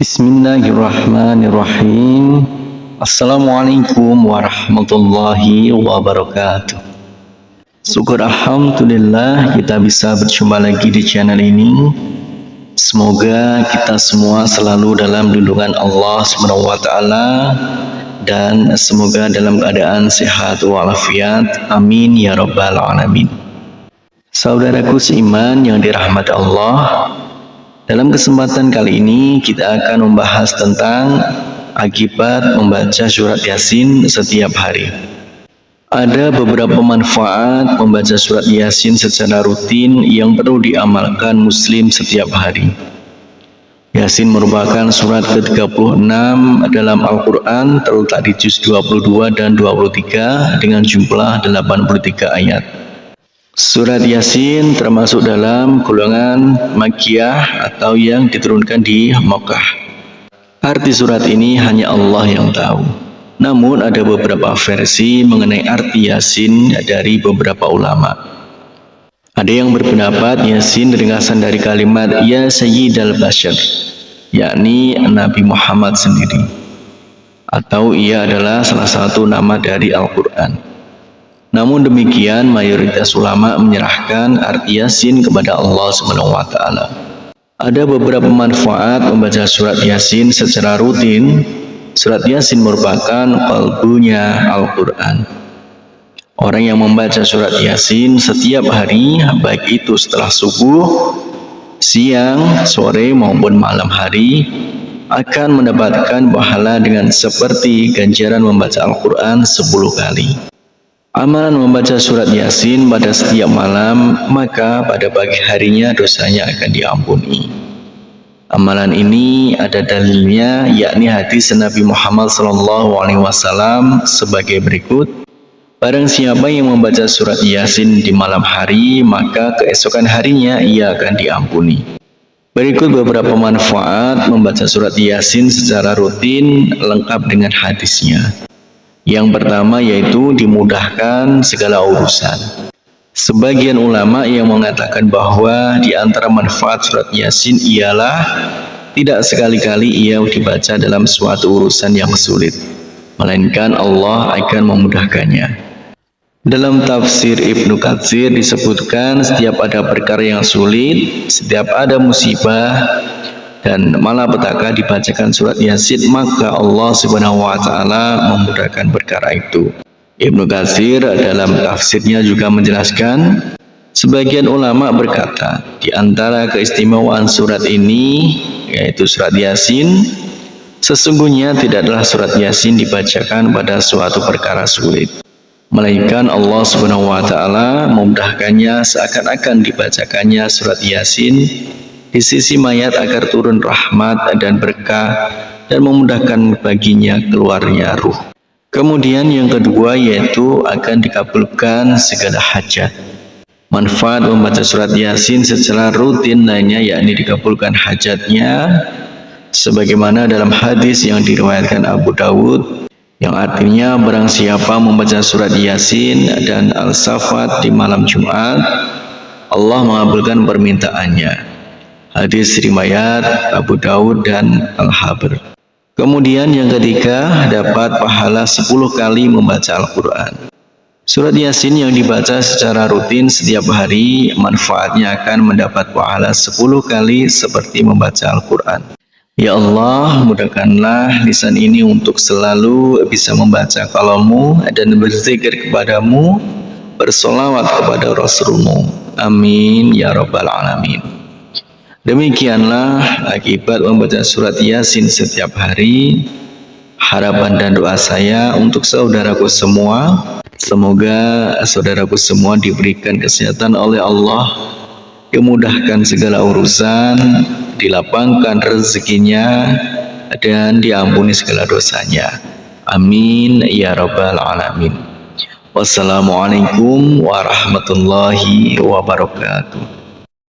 Bismillahirrahmanirrahim. Assalamualaikum warahmatullahi wabarakatuh. Syukur alhamdulillah kita bisa berjumpa lagi di channel ini. Semoga kita semua selalu dalam lindungan Allah SWT dan semoga dalam keadaan sehat walafiat. Amin ya rabbal alamin. Saudaraku seiman yang dirahmati Allah, dalam kesempatan kali ini kita akan membahas tentang akibat membaca surat Yasin setiap hari. Ada beberapa manfaat membaca surat Yasin secara rutin yang perlu diamalkan muslim setiap hari. Yasin merupakan surat ke-36 dalam Al-Quran, terletak di juz 22 dan 23 dengan jumlah 83 ayat. Surat Yasin termasuk dalam golongan Makkiyah atau yang diturunkan di Makkah. Arti surat ini hanya Allah yang tahu. Namun ada beberapa versi mengenai arti Yasin dari beberapa ulama. Ada yang berpendapat Yasin ringkasan dari kalimat Ya Sayyidal Bashar, yakni Nabi Muhammad sendiri, atau ia adalah salah satu nama dari Al-Quran. Namun demikian, mayoritas ulama menyerahkan arti Yasin kepada Allah SWT. Ada beberapa manfaat membaca surat Yasin secara rutin. Surat Yasin merupakan qalbunya Al-Quran. Orang yang membaca surat Yasin setiap hari, baik itu setelah subuh, siang, sore maupun malam hari, akan mendapatkan pahala dengan seperti ganjaran membaca Al-Quran 10 kali. Amalan membaca surat Yasin pada setiap malam, maka pada pagi harinya dosanya akan diampuni. Amalan ini ada dalilnya, yakni hadis Nabi Muhammad SAW sebagai berikut. Barang siapa yang membaca surat Yasin di malam hari, maka keesokan harinya ia akan diampuni. Berikut beberapa manfaat membaca surat Yasin secara rutin lengkap dengan hadisnya. Yang pertama yaitu dimudahkan segala urusan. Sebagian ulama yang mengatakan bahwa di antara manfaat surat Yasin ialah tidak sekali-kali ia dibaca dalam suatu urusan yang sulit, melainkan Allah akan memudahkannya. Dalam tafsir Ibnu Katsir disebutkan setiap ada perkara yang sulit, setiap ada musibah dan malapetaka dibacakan surat Yasin, maka Allah Subhanahu wa taala memudahkan perkara itu. Ibnu Katsir dalam tafsirnya juga menjelaskan, sebagian ulama berkata, di antara keistimewaan surat ini, yaitu surat Yasin, sesungguhnya tidaklah surat Yasin dibacakan pada suatu perkara sulit, melainkan Allah Subhanahu wa taala memudahkannya seakan-akan dibacakannya surat Yasin di sisi mayat agar turun rahmat dan berkah dan memudahkan baginya keluarnya ruh. Kemudian yang kedua yaitu akan dikabulkan segala hajat. Manfaat membaca surat Yasin secara rutin lainnya yakni dikabulkan hajatnya, sebagaimana dalam hadis yang diriwayatkan Abu Dawud yang artinya barang siapa membaca surat Yasin dan Al-Safat di malam Jumat, Allah mengabulkan permintaannya. Hadis riwayat Abu Dawud dan Al-Habr. Kemudian yang ketiga, dapat pahala 10 kali membaca Al-Quran. Surat Yasin yang dibaca secara rutin setiap hari, manfaatnya akan mendapat pahala 10 kali seperti membaca Al-Quran. Ya Allah, mudahkanlah lisan ini untuk selalu bisa membaca kalammu dan berzikir kepadamu, bersolawat kepada Rasulmu. Amin ya rabbal alamin. Demikianlah akibat membaca surat Yasin setiap hari. Harapan dan doa saya untuk saudaraku semua, semoga saudaraku semua diberikan kesehatan oleh Allah, dimudahkan segala urusan, dilapangkan rezekinya, dan diampuni segala dosanya. Amin ya rabbal alamin. Wassalamualaikum warahmatullahi wabarakatuh.